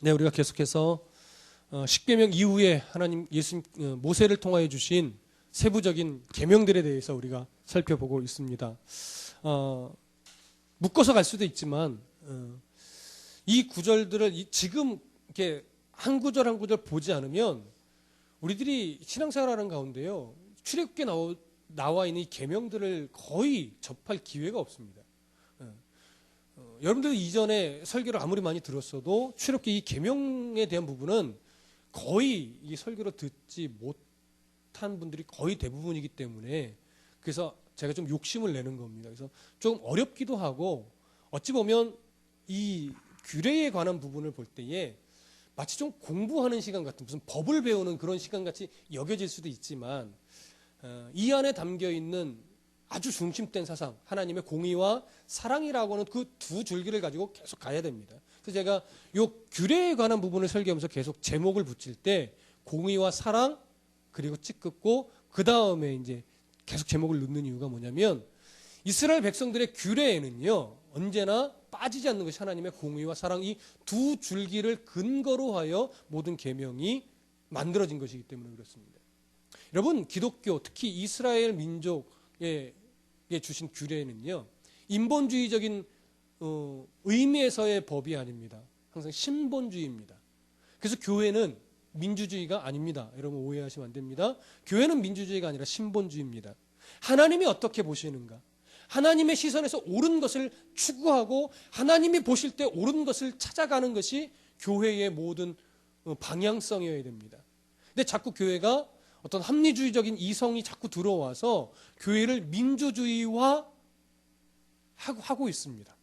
네, 우리가 계속해서 십계명 이후에 하나님 예수님 모세를 통하여 주신 세부적인 계명들에 대해서 우리가 살펴보고 있습니다. 묶어서 갈 수도 있지만 이 구절들을 지금 이렇게 한 구절 한 구절 보지 않으면 우리들이 신앙생활하는 가운데요, 출애굽기에 나와 있는 이 계명들을 거의 접할 기회가 없습니다. 여러분들 이전에 설교를 아무리 많이 들었어도 출애굽기 이 계명에 대한 부분은 거의 이 설교를 듣지 못한 분들이 거의 대부분이기 때문에, 그래서 제가 좀 욕심을 내는 겁니다. 그래서 좀 어렵기도 하고, 어찌 보면 이 규례에 관한 부분을 볼 때에 마치 좀 공부하는 시간 같은, 무슨 법을 배우는 그런 시간 같이 여겨질 수도 있지만, 이 안에 담겨 있는 아주 중심된 사상, 하나님의 공의와 사랑이라고 하는 그 두 줄기를 가지고 계속 가야 됩니다. 그래서 제가 이 규례에 관한 부분을 설교하면서 계속 제목을 붙일 때 공의와 사랑, 그리고 찌긋고 그 다음에 이제 계속 제목을 넣는 이유가 뭐냐면, 이스라엘 백성들의 규례에는요 언제나 빠지지 않는 것이 하나님의 공의와 사랑, 이 두 줄기를 근거로 하여 모든 계명이 만들어진 것이기 때문에 그렇습니다. 여러분, 기독교, 특히 이스라엘 민족에 주신 규례는요 인본주의적인 의미에서의 법이 아닙니다. 항상 신본주의입니다. 그래서 교회는 민주주의가 아닙니다. 여러분 오해하시면 안 됩니다. 교회는 민주주의가 아니라 신본주의입니다. 하나님이 어떻게 보시는가? 하나님의 시선에서 옳은 것을 추구하고 하나님이 보실 때 옳은 것을 찾아가는 것이 교회의 모든 방향성이어야 됩니다. 근데 자꾸 교회가 어떤 합리주의적인 이성이 자꾸 들어와서 교회를 민주주의화 하고 있습니다.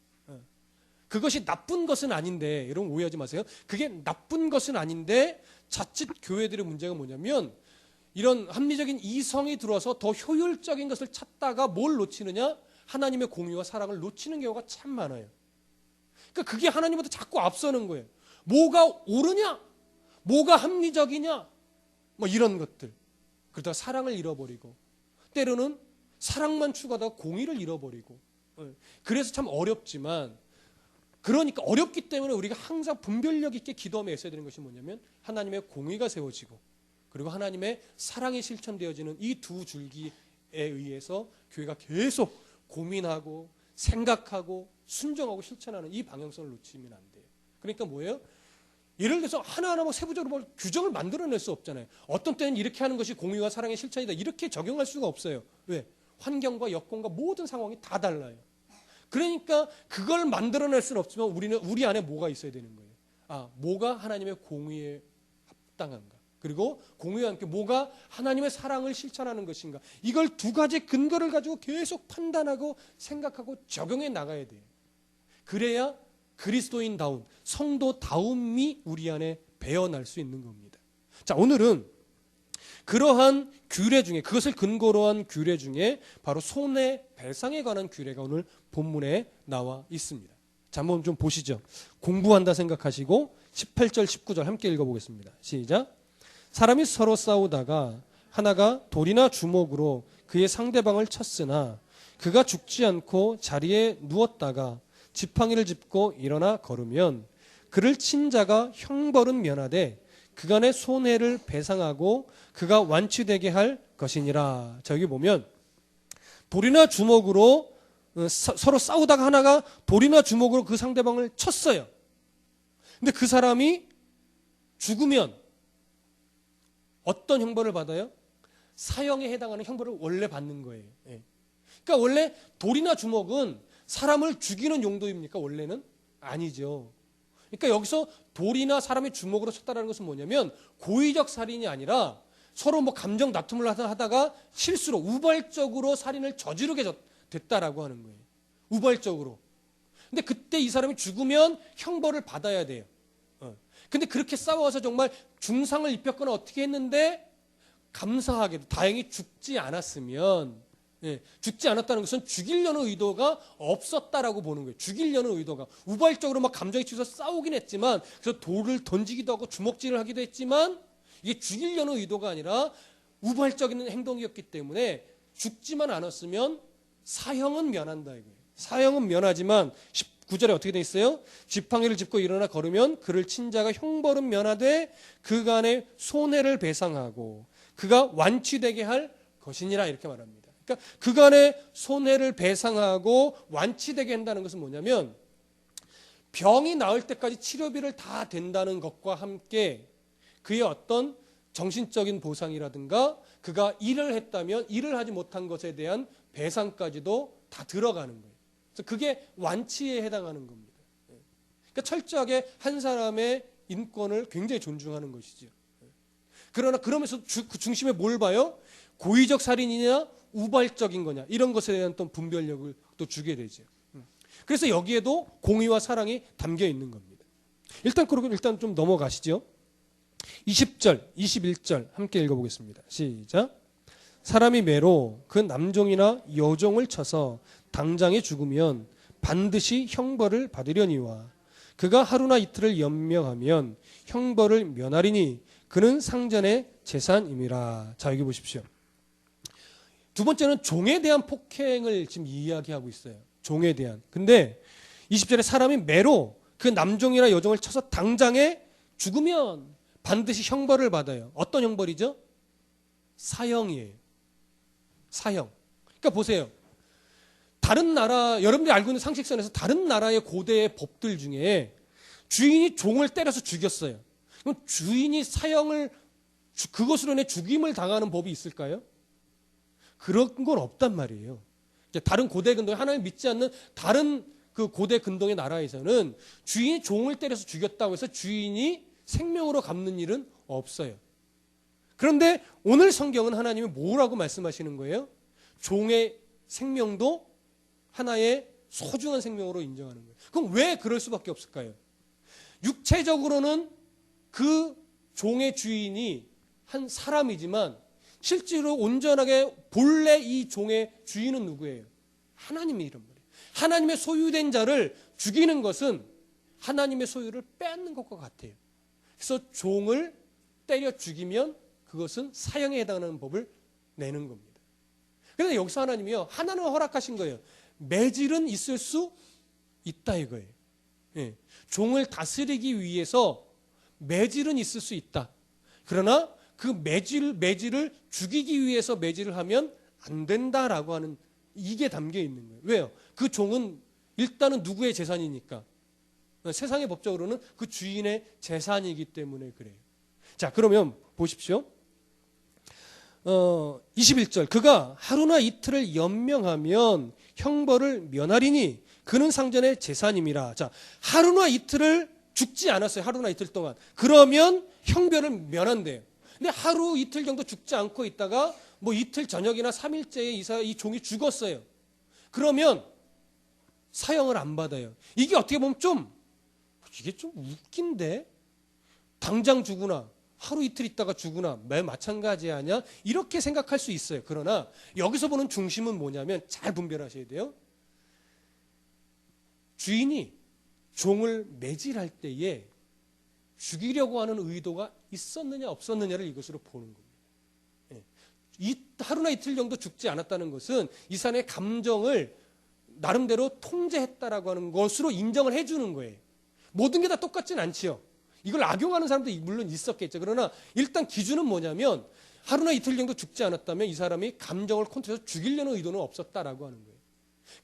그것이 나쁜 것은 아닌데, 여러분 오해하지 마세요. 그게 나쁜 것은 아닌데 자칫 교회들의 문제가 뭐냐면, 이런 합리적인 이성이 들어와서 더 효율적인 것을 찾다가 뭘 놓치느냐? 하나님의 공의와 사랑을 놓치는 경우가 참 많아요. 그러니까 그게 하나님보다 자꾸 앞서는 거예요. 뭐가 옳으냐? 뭐가 합리적이냐? 뭐 이런 것들. 그러다가 사랑을 잃어버리고, 때로는 사랑만 추구하다가 공의를 잃어버리고. 그래서 참 어렵지만, 그러니까 어렵기 때문에 우리가 항상 분별력 있게 기도하며 애써야 되는 것이 뭐냐면, 하나님의 공의가 세워지고 그리고 하나님의 사랑이 실천되어지는 이 두 줄기에 의해서 교회가 계속 고민하고 생각하고 순종하고 실천하는 이 방향성을 놓치면 안 돼요. 그러니까 뭐예요? 예를 들어서 하나하나 뭐 세부적으로 규정을 만들어낼 수 없잖아요. 어떤 때는 이렇게 하는 것이 공의와 사랑의 실천이다, 이렇게 적용할 수가 없어요. 왜? 환경과 여건과 모든 상황이 다 달라요. 그러니까 그걸 만들어낼 수는 없지만 우리 안에 뭐가 있어야 되는 거예요. 뭐가 하나님의 공의에 합당한가? 그리고 공의와 함께 뭐가 하나님의 사랑을 실천하는 것인가? 이걸 두 가지 근거를 가지고 계속 판단하고 생각하고 적용해 나가야 돼요. 그래야 그리스도인다운, 성도다움이 우리 안에 배어날 수 있는 겁니다. 자, 오늘은 그러한 규례 중에, 그것을 근거로 한 규례 중에 바로 손해배상에 관한 규례가 오늘 본문에 나와 있습니다. 자, 한번 좀 보시죠. 공부한다 생각하시고 18절 19절 함께 읽어보겠습니다. 시작. 사람이 서로 싸우다가 하나가 돌이나 주먹으로 그의 상대방을 쳤으나 그가 죽지 않고 자리에 누웠다가 지팡이를 짚고 일어나 걸으면 그를 친 자가 형벌은 면하되 그간의 손해를 배상하고 그가 완치되게 할 것이니라. 자, 여기 보면 돌이나 주먹으로 서로 싸우다가 하나가 돌이나 주먹으로 그 상대방을 쳤어요. 근데 그 사람이 죽으면 어떤 형벌을 받아요? 사형에 해당하는 형벌을 원래 받는 거예요. 그러니까 원래 돌이나 주먹은 사람을 죽이는 용도입니까? 원래는 아니죠. 그러니까 여기서 돌이나 사람의 주먹으로 쳤다는 것은 뭐냐면 고의적 살인이 아니라 서로 뭐 감정 다툼을 하다가 실수로 우발적으로 살인을 저지르게 됐다라고 하는 거예요. 우발적으로. 근데 그때 이 사람이 죽으면 형벌을 받아야 돼요. 근데 그렇게 싸워서 정말 중상을 입혔거나 어떻게 했는데 감사하게도 다행히 죽지 않았으면, 죽지 않았다는 것은 죽이려는 의도가 없었다라고 보는 거예요. 죽이려는 의도가 우발적으로 막 감정이 치서 싸우긴 했지만, 그래서 돌을 던지기도 하고 주먹질을 하기도 했지만 이게 죽이려는 의도가 아니라 우발적인 행동이었기 때문에 죽지만 않았으면 사형은 면한다 이거예요. 사형은 면하지만 9절에 어떻게 돼 있어요? 지팡이를 짚고 일어나 걸으면 그를 친 자가 형벌은 면하되 그간의 손해를 배상하고 그가 완치되게 할 것이니라 이렇게 말합니다. 그러니까 그간의 손해를 배상하고 완치되게 한다는 것은 뭐냐면 병이 나을 때까지 치료비를 다 댄다는 것과 함께 그의 어떤 정신적인 보상이라든가 그가 일을 했다면 일을 하지 못한 것에 대한 배상까지도 다 들어가는 거예요. 그래서 그게 완치에 해당하는 겁니다. 그러니까 철저하게 한 사람의 인권을 굉장히 존중하는 것이죠. 그러나 그러면서 그 중심에 뭘 봐요? 고의적 살인이냐 우발적인 거냐 이런 것에 대한 또 분별력을 또 주게 되죠. 그래서 여기에도 공의와 사랑이 담겨 있는 겁니다. 일단 좀 넘어가시죠. 20절, 21절 함께 읽어보겠습니다. 시작. 사람이 매로 그 남종이나 여종을 쳐서 당장에 죽으면 반드시 형벌을 받으려니와 그가 하루나 이틀을 연명하면 형벌을 면하리니 그는 상전의 재산임이라. 자, 여기 보십시오. 두 번째는 종에 대한 폭행을 지금 이야기하고 있어요. 종에 대한. 근데 20절에 사람이 매로 그 남종이나 여종을 쳐서 당장에 죽으면 반드시 형벌을 받아요. 어떤 형벌이죠? 사형이에요. 사형. 그러니까 보세요. 다른 나라, 여러분들이 알고 있는 상식선에서 다른 나라의 고대의 법들 중에 주인이 종을 때려서 죽였어요. 그럼 주인이 사형을, 그것으로 인해 죽임을 당하는 법이 있을까요? 그런 건 없단 말이에요. 다른 고대 근동, 하나님 믿지 않는 다른 그 고대 근동의 나라에서는 주인이 종을 때려서 죽였다고 해서 주인이 생명으로 갚는 일은 없어요. 그런데 오늘 성경은 하나님이 뭐라고 말씀하시는 거예요? 종의 생명도 하나의 소중한 생명으로 인정하는 거예요. 그럼 왜 그럴 수밖에 없을까요? 육체적으로는 그 종의 주인이 한 사람이지만 실제로 온전하게 본래 이 종의 주인은 누구예요? 하나님이란 말이에요. 하나님의 소유된 자를 죽이는 것은 하나님의 소유를 빼앗는 것과 같아요. 그래서 종을 때려 죽이면 그것은 사형에 해당하는 법을 내는 겁니다. 그런데 여기서 하나님이요, 하나는 허락하신 거예요. 매질은 있을 수 있다 이거예요. 예. 종을 다스리기 위해서 매질은 있을 수 있다. 그러나 그 매질을 죽이기 위해서 매질을 하면 안 된다라고 하는 이게 담겨 있는 거예요. 왜요? 그 종은 일단은 누구의 재산이니까. 세상의 법적으로는 그 주인의 재산이기 때문에 그래요. 자, 그러면 보십시오. 21절. 그가 하루나 이틀을 연명하면 형벌을 면하리니 그는 상전의 재산임이라. 자, 하루나 이틀을 죽지 않았어요. 하루나 이틀 동안. 그러면 형벌을 면한대요. 근데 하루 이틀 정도 죽지 않고 있다가 뭐 이틀 저녁이나 3일째에 이 종이 죽었어요. 그러면 사형을 안 받아요. 이게 어떻게 보면 이게 좀 웃긴데? 당장 죽으나 하루 이틀 있다가 죽으나 매 마찬가지 아니야? 이렇게 생각할 수 있어요. 그러나 여기서 보는 중심은 뭐냐면 잘 분별하셔야 돼요. 주인이 종을 매질할 때에 죽이려고 하는 의도가 있었느냐 없었느냐를 이것으로 보는 겁니다. 이 하루나 이틀 정도 죽지 않았다는 것은 이 사람의 감정을 나름대로 통제했다라고 하는 것으로 인정을 해주는 거예요. 모든 게 다 똑같진 않지요. 이걸 악용하는 사람도 물론 있었겠죠. 그러나 일단 기준은 뭐냐면 하루나 이틀 정도 죽지 않았다면 이 사람이 감정을 컨트롤해서 죽이려는 의도는 없었다라고 하는 거예요.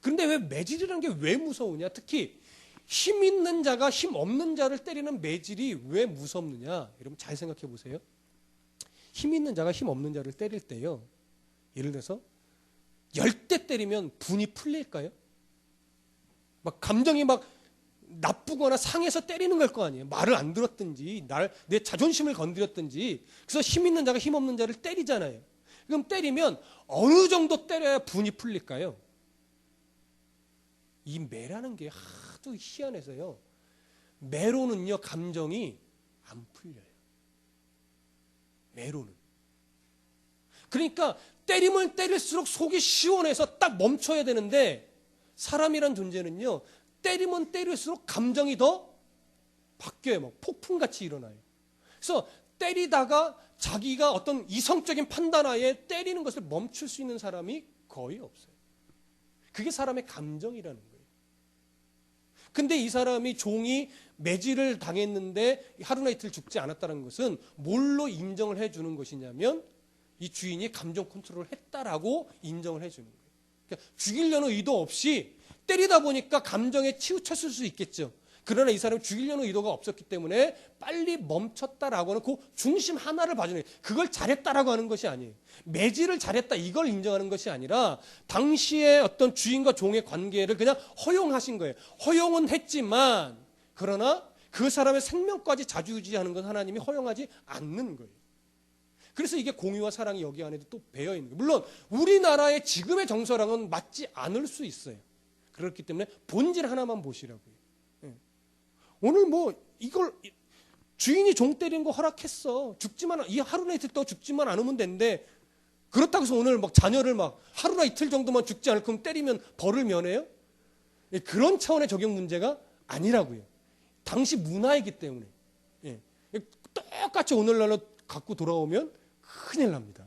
그런데 왜 매질이라는 게 왜 무서우냐? 특히 힘 있는 자가 힘 없는 자를 때리는 매질이 왜 무섭느냐? 여러분 잘 생각해 보세요. 힘 있는 자가 힘 없는 자를 때릴 때요. 예를 들어서 10대 때리면 분이 풀릴까요? 막 감정이 막 나쁘거나 상해서 때리는 걸 거 아니에요. 말을 안 들었든지 내 자존심을 건드렸든지. 그래서 힘 있는 자가 힘 없는 자를 때리잖아요. 그럼 때리면 어느 정도 때려야 분이 풀릴까요? 이 매라는 게 하도 희한해서요. 매로는요 감정이 안 풀려요. 매로는. 그러니까 때리면 때릴수록 속이 시원해서 딱 멈춰야 되는데 사람이란 존재는요. 때리면 때릴수록 감정이 더 바뀌어요. 막 폭풍같이 일어나요. 그래서 때리다가 자기가 어떤 이성적인 판단하에 때리는 것을 멈출 수 있는 사람이 거의 없어요. 그게 사람의 감정이라는 거예요. 근데 이 사람이 종이 매질을 당했는데 하루나 이틀 죽지 않았다는 것은 뭘로 인정을 해주는 것이냐면 이 주인이 감정 컨트롤을 했다라고 인정을 해주는 거예요. 그러니까 죽이려는 의도 없이 때리다 보니까 감정에 치우쳤을 수 있겠죠. 그러나 이 사람은 죽이려는 의도가 없었기 때문에 빨리 멈췄다라고 하는 그 중심 하나를 봐주는 거예요. 그걸 잘했다라고 하는 것이 아니에요. 매질을 잘했다 이걸 인정하는 것이 아니라 당시의 어떤 주인과 종의 관계를 그냥 허용하신 거예요. 허용은 했지만 그러나 그 사람의 생명까지 좌지우지하는 건 하나님이 허용하지 않는 거예요. 그래서 이게 공의와 사랑이 여기 안에도 또 배어 있는 거예요. 물론 우리나라의 지금의 정서랑은 맞지 않을 수 있어요. 그렇기 때문에 본질 하나만 보시라고요. 오늘 뭐 이걸 주인이 종 때리는 거 허락했어. 죽지만 이 하루나 이틀 더 죽지만 않으면 된대. 그렇다고 해서 오늘 막 자녀를 막 하루나 이틀 정도만 죽지 않을 거면 때리면 벌을 면해요? 그런 차원의 적용 문제가 아니라고요. 당시 문화이기 때문에. 똑같이 오늘날로 갖고 돌아오면 큰일 납니다.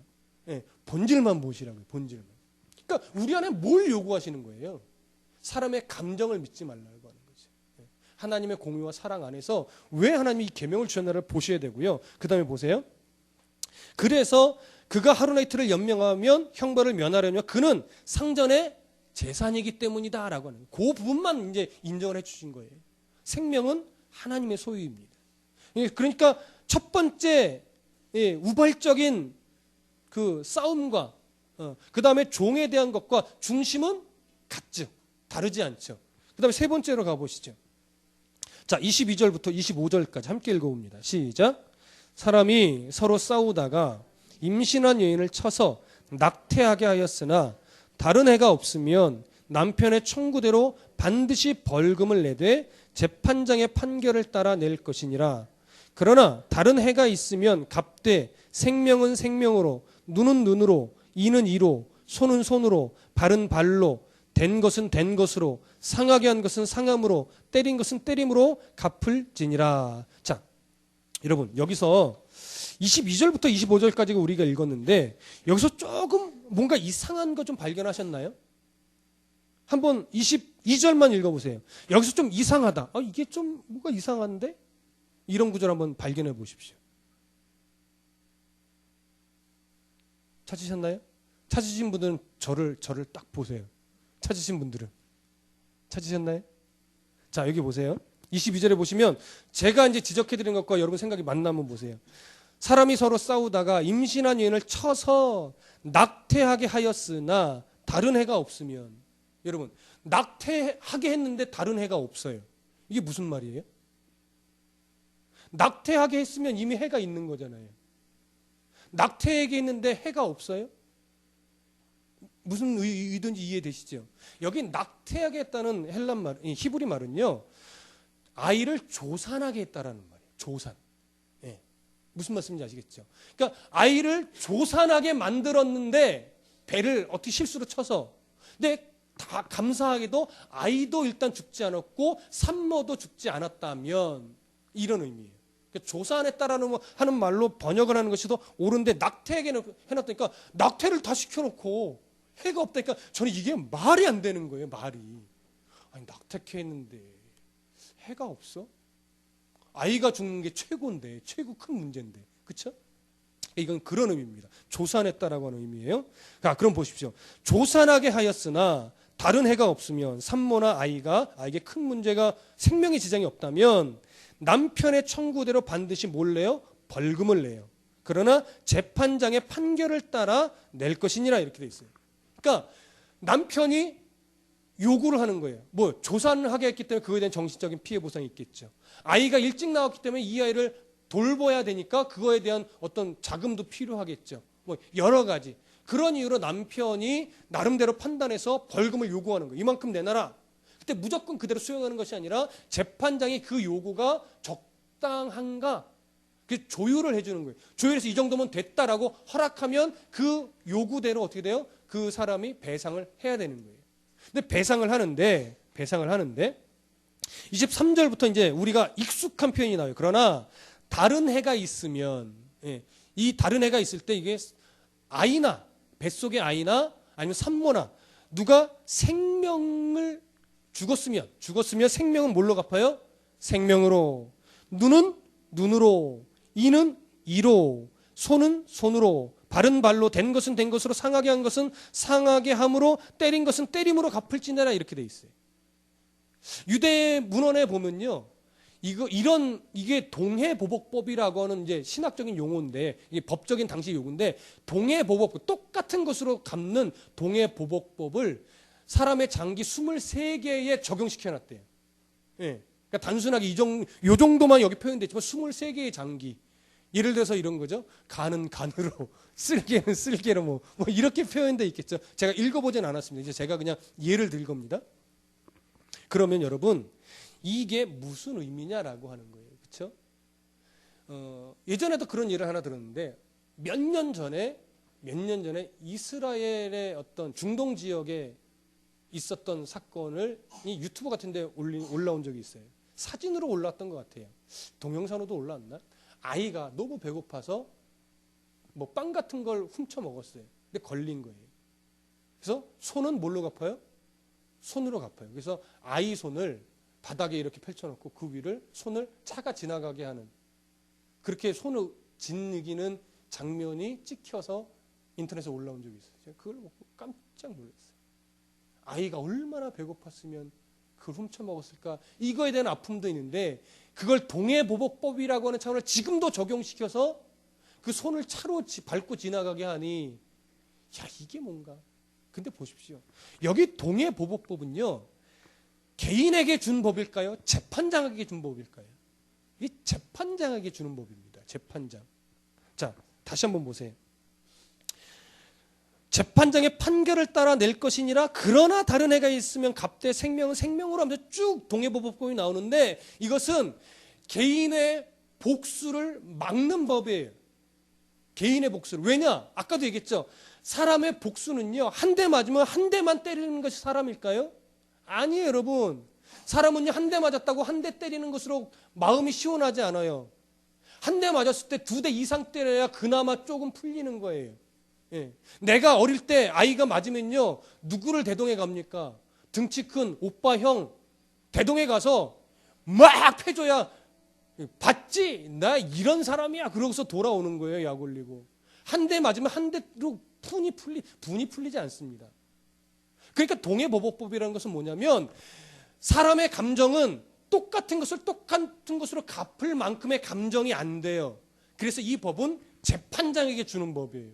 본질만 보시라고요. 본질만. 그러니까 우리 안에 뭘 요구하시는 거예요? 사람의 감정을 믿지 말라고 하는 거죠. 하나님의 공의와 사랑 안에서 왜 하나님이 이 계명을 주셨나를 보셔야 되고요. 그 다음에 보세요. 그래서 그가 하루나 이틀을 연명하면 형벌을 면하려면 그는 상전의 재산이기 때문이다라고 하는 그 부분만 이제 인정을 해주신 거예요. 생명은 하나님의 소유입니다. 그러니까 첫 번째 우발적인 그 싸움과 그 다음에 종에 대한 것과 중심은 같죠. 다르지 않죠. 그 다음에 세 번째로 가보시죠. 자, 22절부터 25절까지 함께 읽어봅니다. 시작. 사람이 서로 싸우다가 임신한 여인을 쳐서 낙태하게 하였으나 다른 해가 없으면 남편의 청구대로 반드시 벌금을 내되 재판장의 판결을 따라 낼 것이니라. 그러나 다른 해가 있으면 값되 생명은 생명으로 눈은 눈으로 이는 이로 손은 손으로 발은 발로 된 것은 된 것으로 상하게 한 것은 상함으로 때린 것은 때림으로 갚을지니라. 자, 여러분 여기서 22절부터 25절까지가 우리가 읽었는데 여기서 조금 뭔가 이상한 거 좀 발견하셨나요? 한번 22절만 읽어보세요. 여기서 좀 이상하다. 이게 좀 뭐가 이상한데? 이런 구절 한번 발견해 보십시오. 찾으셨나요? 찾으신 분들은 저를 딱 보세요. 찾으신 분들은 찾으셨나요? 자, 여기 보세요. 22절에 보시면 제가 이제 지적해드린 것과 여러분 생각이 맞나면 보세요. 사람이 서로 싸우다가 임신한 여인을 쳐서 낙태하게 하였으나 다른 해가 없으면, 여러분 낙태하게 했는데 다른 해가 없어요. 이게 무슨 말이에요? 낙태하게 했으면 이미 해가 있는 거잖아요. 낙태하게 했는데 해가 없어요? 무슨 의도인지 이해되시죠? 여기 낙태하게 했다는 헬란 말, 히브리 말은요, 아이를 조산하게 했다라는 말이에요. 조산. 예. 무슨 말씀인지 아시겠죠? 그러니까 아이를 조산하게 만들었는데 배를 어떻게 실수로 쳐서, 근데 다 감사하게도 아이도 일단 죽지 않았고 산모도 죽지 않았다면 이런 의미예요. 그러니까 조산했다라는 하는 말로 번역을 하는 것이 더 옳은데 낙태하게 해놨다니까 낙태를 다 시켜놓고 해가 없다니까 저는 이게 말이 안 되는 거예요. 말이. 아니 낙태케 했는데 해가 없어? 아이가 죽는 게 최고인데, 최고 큰 문제인데, 그렇죠? 이건 그런 의미입니다. 조산했다라고 하는 의미예요. 자, 그럼 보십시오. 조산하게 하였으나 다른 해가 없으면 산모나 아이에게 큰 문제가, 생명의 지장이 없다면 남편의 청구대로 반드시 뭘 내요? 벌금을 내요. 그러나 재판장의 판결을 따라 낼 것이니라 이렇게 돼 있어요. 그러니까 남편이 요구를 하는 거예요. 뭐 조산을 하게 했기 때문에 그거에 대한 정신적인 피해 보상이 있겠죠. 아이가 일찍 나왔기 때문에 이 아이를 돌봐야 되니까 그거에 대한 어떤 자금도 필요하겠죠. 뭐 여러 가지. 그런 이유로 남편이 나름대로 판단해서 벌금을 요구하는 거예요. 이만큼 내놔라. 그때 무조건 그대로 수용하는 것이 아니라 재판장이 그 요구가 적당한가 그 조율을 해주는 거예요. 조율해서 이 정도면 됐다라고 허락하면 그 요구대로 어떻게 돼요? 그 사람이 배상을 해야 되는 거예요. 근데 배상을 하는데 23절부터 이제 우리가 익숙한 표현이 나와요. 그러나 다른 해가 있으면, 이 다른 해가 있을 때 이게 아이나 뱃속의 아이나 아니면 산모나 누가 생명을 죽었으면 생명은 뭘로 갚아요? 생명으로. 눈은 눈으로, 이는 이로, 손은 손으로, 발은 발로, 된 것은 된 것으로, 상하게 한 것은 상하게 함으로, 때린 것은 때림으로 갚을지니라 이렇게 돼 있어요. 유대 문헌에 보면요. 이게 동해보복법이라고 하는 이제 신학적인 용어인데, 이게 법적인 당시 용어인데, 동해보복법, 똑같은 것으로 갚는 동해보복법을 사람의 장기 23개에 적용시켜 놨대요. 예. 그러니까 단순하게 요 정도만 여기 표현됐지만 23개의 장기. 예를 들어서 이런 거죠. 간은 간으로, 쓸개는 쓸개로 뭐 이렇게 표현되어 있겠죠. 제가 읽어보진 않았습니다. 이제 제가 그냥 예를 들 겁니다. 그러면 여러분, 이게 무슨 의미냐라고 하는 거예요. 그렇죠? 예전에도 그런 예를 하나 들었는데 몇 년 전에 이스라엘의 어떤 중동 지역에 있었던 사건을 이 유튜브 같은 데 올라온 적이 있어요. 사진으로 올라왔던 것 같아요. 동영상으로도 올라왔나? 아이가 너무 배고파서 뭐 빵 같은 걸 훔쳐 먹었어요. 근데 걸린 거예요. 그래서 손은 뭘로 갚아요? 손으로 갚아요. 그래서 아이 손을 바닥에 이렇게 펼쳐놓고 그 위를 손을 차가 지나가게 하는, 그렇게 손을 짓이기는 장면이 찍혀서 인터넷에 올라온 적이 있어요. 그걸 보고 깜짝 놀랐어요. 아이가 얼마나 배고팠으면 그걸 훔쳐 먹었을까? 이거에 대한 아픔도 있는데 그걸 동해보복법이라고 하는 차원을 지금도 적용시켜서 그 손을 차로 밟고 지나가게 하니, 야, 이게 뭔가. 근데 보십시오. 여기 동해보복법은요, 개인에게 준 법일까요? 재판장에게 준 법일까요? 이 재판장에게 주는 법입니다. 재판장. 자, 다시 한번 보세요. 재판장의 판결을 따라 낼 것이니라. 그러나 다른 해가 있으면 값대 생명은 생명으로 하면서 쭉 동해보복법이 나오는데, 이것은 개인의 복수를 막는 법이에요. 개인의 복수를. 왜냐? 아까도 얘기했죠. 사람의 복수는요, 한 대 맞으면 한 대만 때리는 것이 사람일까요? 아니에요, 여러분. 사람은요, 한 대 맞았다고 한 대 때리는 것으로 마음이 시원하지 않아요. 한 대 맞았을 때 2대 이상 때려야 그나마 조금 풀리는 거예요. 예. 내가 어릴 때 아이가 맞으면요, 누구를 대동해 갑니까? 등치 큰 오빠, 형 대동해 가서 막 패줘야, 봤지? 나 이런 사람이야. 그러고서 돌아오는 거예요, 약 올리고. 한 대 맞으면 한 대로 분이 풀리지 않습니다. 그러니까 동해보복법이라는 것은 뭐냐면, 사람의 감정은 똑같은 것으로 갚을 만큼의 감정이 안 돼요. 그래서 이 법은 재판장에게 주는 법이에요.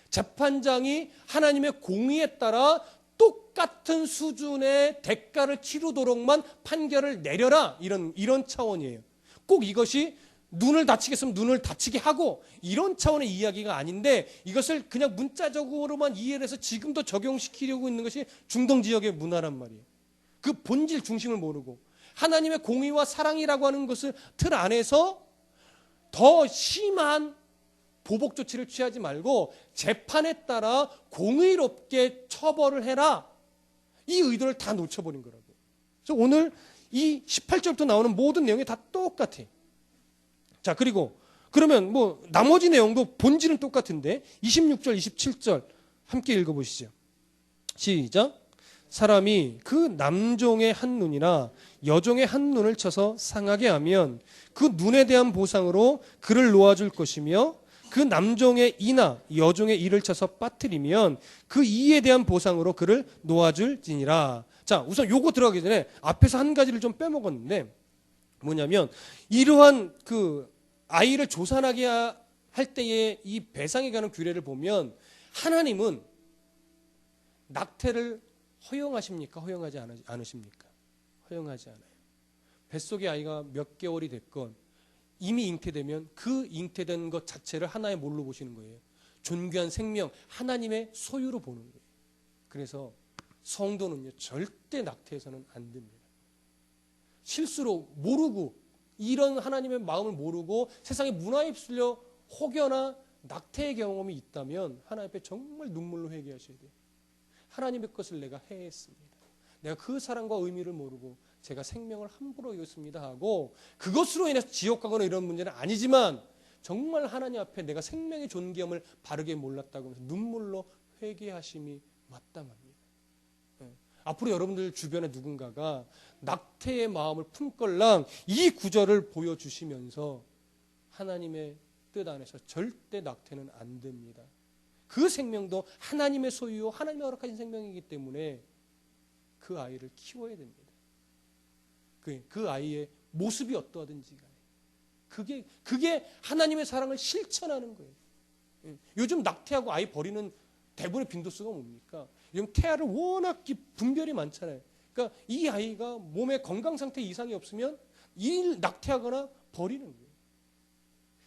재판장이 하나님의 공의에 따라 똑같은 수준의 대가를 치르도록만 판결을 내려라, 이런 차원이에요. 꼭 이것이 눈을 다치게 했으면 눈을 다치게 하고 이런 차원의 이야기가 아닌데, 이것을 그냥 문자적으로만 이해를 해서 지금도 적용시키려고 있는 것이 중동 지역의 문화란 말이에요. 그 본질 중심을 모르고 하나님의 공의와 사랑이라고 하는 것을 틀 안에서 더 심한 보복 조치를 취하지 말고 재판에 따라 공의롭게 처벌을 해라, 이 의도를 다 놓쳐버린 거라고. 그래서 오늘 이 18절부터 나오는 모든 내용이 다 똑같아. 자, 그러면 뭐 나머지 내용도 본질은 똑같은데 26절, 27절 함께 읽어보시죠. 시작. 사람이 그 남종의 한 눈이나 여종의 한 눈을 쳐서 상하게 하면 그 눈에 대한 보상으로 그를 놓아줄 것이며, 그 남종의 이나 여종의 이를 쳐서 빠뜨리면 그 이에 대한 보상으로 그를 놓아줄지니라. 자, 우선 요거 들어가기 전에 앞에서 한 가지를 좀 빼먹었는데, 뭐냐면 이러한 그 아이를 조산하게 할 때의 이 배상에 관한 규례를 보면 하나님은 낙태를 허용하십니까? 허용하지 않으십니까? 허용하지 않아요. 뱃속의 아이가 몇 개월이 됐건 이미 잉태되면 그 잉태된 것 자체를 하나의 뭘로 보시는 거예요? 존귀한 생명, 하나님의 소유로 보는 거예요. 그래서 성도는요, 절대 낙태해서는 안 됩니다. 실수로 모르고, 이런 하나님의 마음을 모르고 세상의 문화에 휩쓸려 혹여나 낙태의 경험이 있다면 하나님 앞에 정말 눈물로 회개하셔야 돼요. 하나님의 것을 내가 해했습니다. 내가 그 사랑과 의미를 모르고 제가 생명을 함부로 이었습니다 하고, 그것으로 인해서 지옥 가거나 이런 문제는 아니지만 정말 하나님 앞에 내가 생명의 존귀함을 바르게 몰랐다고 하면서 눈물로 회개하심이 마땅합니다. 앞으로 여러분들 주변에 누군가가 낙태의 마음을 품걸랑 이 구절을 보여주시면서 하나님의 뜻 안에서 절대 낙태는 안 됩니다. 그 생명도 하나님의 소유요 하나님의 허락하신 생명이기 때문에 그 아이를 키워야 됩니다. 그 아이의 모습이 어떠하든지 간에 그게 하나님의 사랑을 실천하는 거예요. 요즘 낙태하고 아이 버리는 대부분의 빈도수가 뭡니까? 요즘 태아를 워낙 분별이 많잖아요. 그러니까 이 아이가 몸의 건강 상태 이상이 없으면 이 낙태하거나 버리는 거예요.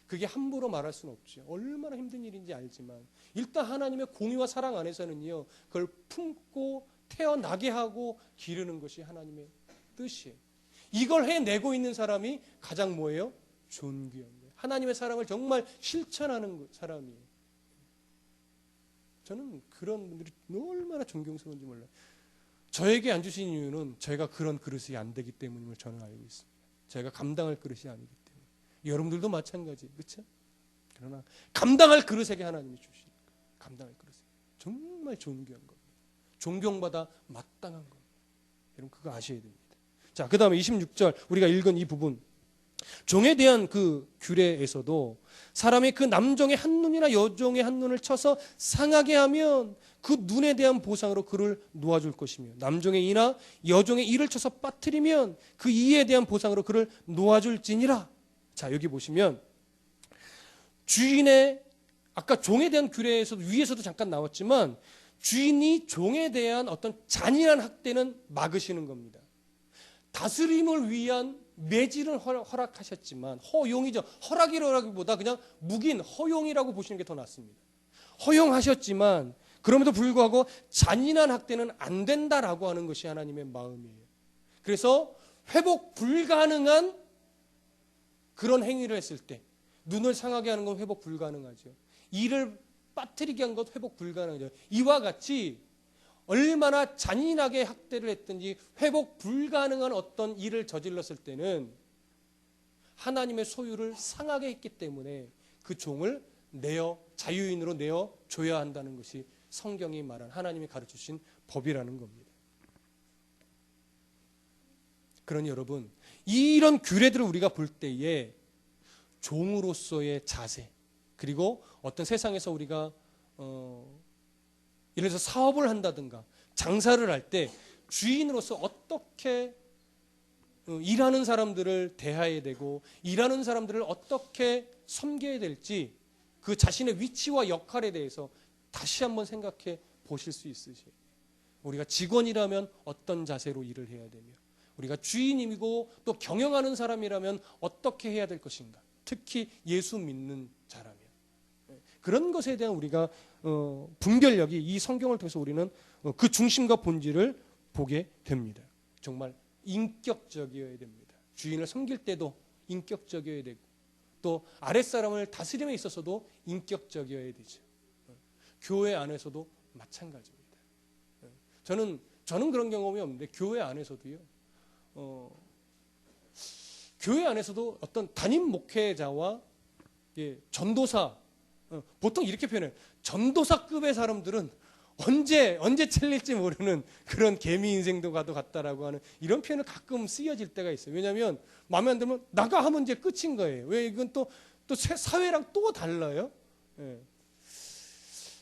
그게 함부로 말할 수는 없죠. 얼마나 힘든 일인지 알지만 일단 하나님의 공의와 사랑 안에서는요. 그걸 품고 태어나게 하고 기르는 것이 하나님의 뜻이에요. 이걸 해내고 있는 사람이 가장 뭐예요? 존귀한 거예요. 하나님의 사랑을 정말 실천하는 사람이에요. 저는 그런 분들이 얼마나 존경스러운지 몰라요. 저에게 안 주신 이유는 제가 그런 그릇이 안 되기 때문임을 저는 알고 있습니다. 제가 감당할 그릇이 아니기 때문에. 여러분들도 마찬가지, 그렇죠? 그러나 감당할 그릇에게 하나님이 주시는 거예요. 감당할 그릇에 정말 존귀한 겁니다. 존경받아 마땅한 겁니다. 여러분 그거 아셔야 됩니다. 자, 그 다음에 26절 우리가 읽은 이 부분, 종에 대한 그 규례에서도 사람이 그 남종의 한 눈이나 여종의 한 눈을 쳐서 상하게 하면 그 눈에 대한 보상으로 그를 놓아줄 것이며 남종의 이나 여종의 이를 쳐서 빠뜨리면 그 이에 대한 보상으로 그를 놓아줄지니라. 자, 여기 보시면 주인의 아까 종에 대한 규례에서도 위에서도 잠깐 나왔지만 주인이 종에 대한 어떤 잔인한 학대는 막으시는 겁니다. 다스림을 위한 매질을 허락하셨지만 허용이죠. 허락이라기보다 그냥 묵인, 허용이라고 보시는 게 더 낫습니다. 허용하셨지만 그럼에도 불구하고 잔인한 학대는 안 된다라고 하는 것이 하나님의 마음이에요. 그래서 회복 불가능한 그런 행위를 했을 때 눈을 상하게 하는 건 회복 불가능하죠. 이를 빠뜨리게 한 것 회복 불가능하죠. 이와 같이 얼마나 잔인하게 학대를 했든지 회복 불가능한 어떤 일을 저질렀을 때는 하나님의 소유를 상하게 했기 때문에 그 종을 자유인으로 내어 줘야 한다는 것이 성경이 말한 하나님이 가르쳐주신 법이라는 겁니다. 그러니 여러분 이런 규례들을 우리가 볼 때에 종으로서의 자세 그리고 어떤 세상에서 우리가 예를 들어서 사업을 한다든가 장사를 할 때 주인으로서 어떻게 일하는 사람들을 대해야 되고 일하는 사람들을 어떻게 섬겨야 될지 그 자신의 위치와 역할에 대해서 다시 한번 생각해 보실 수 있으세요. 우리가 직원이라면 어떤 자세로 일을 해야 되며 우리가 주인이고 또 경영하는 사람이라면 어떻게 해야 될 것인가. 특히 예수 믿는 자라면 그런 것에 대한 우리가 분별력이 이 성경을 통해서 우리는 그 중심과 본질을 보게 됩니다. 정말 인격적이어야 됩니다. 주인을 섬길 때도 인격적이어야 되고 또 아랫사람을 다스림에 있어서도 인격적이어야 되죠. 교회 안에서도 마찬가지입니다. 저는 그런 경험이 없는데 교회 안에서도요. 교회 안에서도 어떤 담임 목회자와 전도사 보통 이렇게 표현해요. 전도사급의 사람들은 언제 잘릴지 모르는 그런 개미 인생도 가도 같다라고 하는 이런 표현을 가끔 쓰여질 때가 있어요. 왜냐하면 마음에 안 들면 나가 하면 이제 끝인 거예요. 왜 이건 또 사회랑 또 달라요.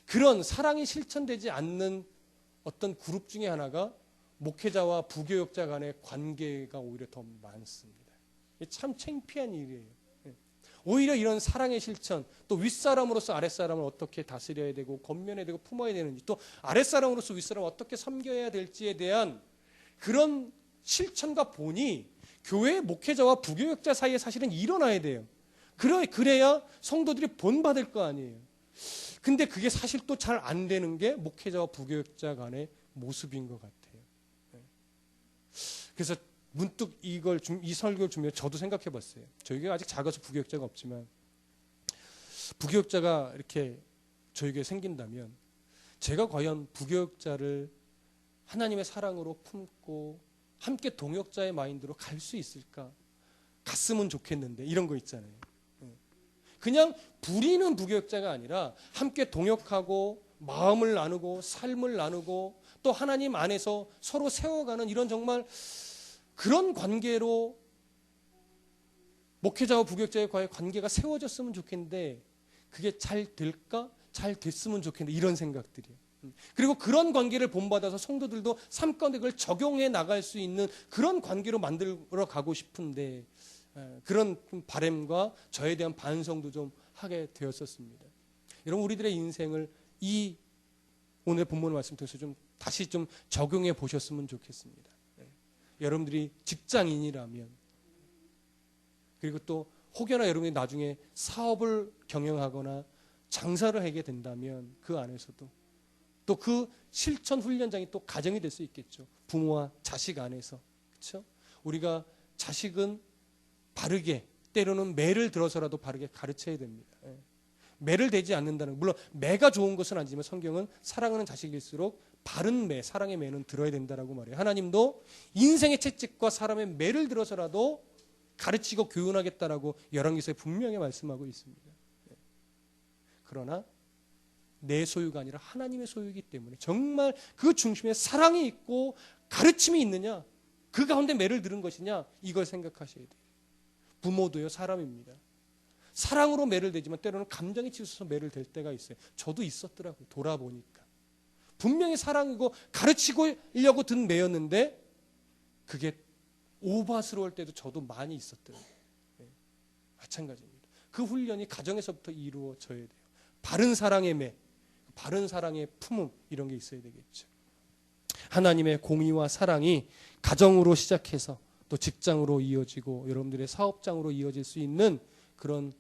그런 사랑이 실천되지 않는 어떤 그룹 중에 하나가 목회자와 부교역자 간의 관계가 오히려 더 많습니다. 참 창피한 일이에요. 오히려 이런 사랑의 실천, 또 윗사람으로서 아랫사람을 어떻게 다스려야 되고 권면해야 되고 품어야 되는지, 또 아랫사람으로서 윗사람을 어떻게 섬겨야 될지에 대한 그런 실천과 본이 교회 목회자와 부교역자 사이에 사실은 일어나야 돼요. 그래야 성도들이 본받을 거 아니에요. 근데 그게 사실 또 잘 안 되는 게 목회자와 부교역자 간의 모습인 것 같아요. 그래서 문득 이 설교를 주면 저도 생각해 봤어요. 저희가 아직 작아서 부교역자가 없지만 부교역자가 이렇게 저에게 생긴다면 제가 과연 부교역자를 하나님의 사랑으로 품고 함께 동역자의 마인드로 갈 수 있을까? 갔으면 좋겠는데 이런 거 있잖아요. 그냥 부리는 부교역자가 아니라 함께 동역하고 마음을 나누고 삶을 나누고 또 하나님 안에서 서로 세워가는 이런 정말 그런 관계로 목회자와 부교육자와의 관계가 세워졌으면 좋겠는데 그게 잘 될까? 잘 됐으면 좋겠는데 이런 생각들이에요. 그리고 그런 관계를 본받아서 성도들도 삶 가운데 그걸 적용해 나갈 수 있는 그런 관계로 만들어 가고 싶은데 그런 바람과 저에 대한 반성도 좀 하게 되었었습니다. 여러분 우리들의 인생을 이 오늘 본문 말씀 통해서 좀 다시 좀 적용해 보셨으면 좋겠습니다. 여러분들이 직장인이라면 그리고 또 혹여나 여러분이 나중에 사업을 경영하거나 장사를 하게 된다면 그 안에서도 또 그 실천 훈련장이 또 가정이 될 수 있겠죠. 부모와 자식 안에서. 그렇죠? 우리가 자식은 바르게 때로는 매를 들어서라도 바르게 가르쳐야 됩니다. 매를 대지 않는다는 물론 매가 좋은 것은 아니지만 성경은 사랑하는 자식일수록 바른 매, 사랑의 매는 들어야 된다라고 말해요. 하나님도 인생의 채찍과 사람의 매를 들어서라도 가르치고 교훈하겠다라고 열왕기서에 분명히 말씀하고 있습니다. 그러나 내 소유가 아니라 하나님의 소유이기 때문에 정말 그 중심에 사랑이 있고 가르침이 있느냐, 그 가운데 매를 들은 것이냐, 이걸 생각하셔야 돼요. 부모도요 사람입니다. 사랑으로 매를 대지만 때로는 감정이 치우쳐서 매를 댈 때가 있어요. 저도 있었더라고요. 돌아보니까 분명히 사랑이고 가르치려고 든 매였는데 그게 오바스러울 때도 저도 많이 있었더라고요. 마찬가지입니다. 그 훈련이 가정에서부터 이루어져야 돼요. 바른 사랑의 매, 바른 사랑의 품음, 이런 게 있어야 되겠죠. 하나님의 공의와 사랑이 가정으로 시작해서 또 직장으로 이어지고 여러분들의 사업장으로 이어질 수 있는 그런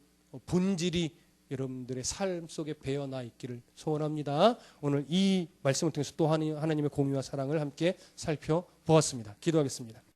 본질이 여러분들의 삶 속에 배어나 있기를 소원합니다. 오늘 이 말씀을 통해서 또 하나님의 공의와 사랑을 함께 살펴보았습니다. 기도하겠습니다.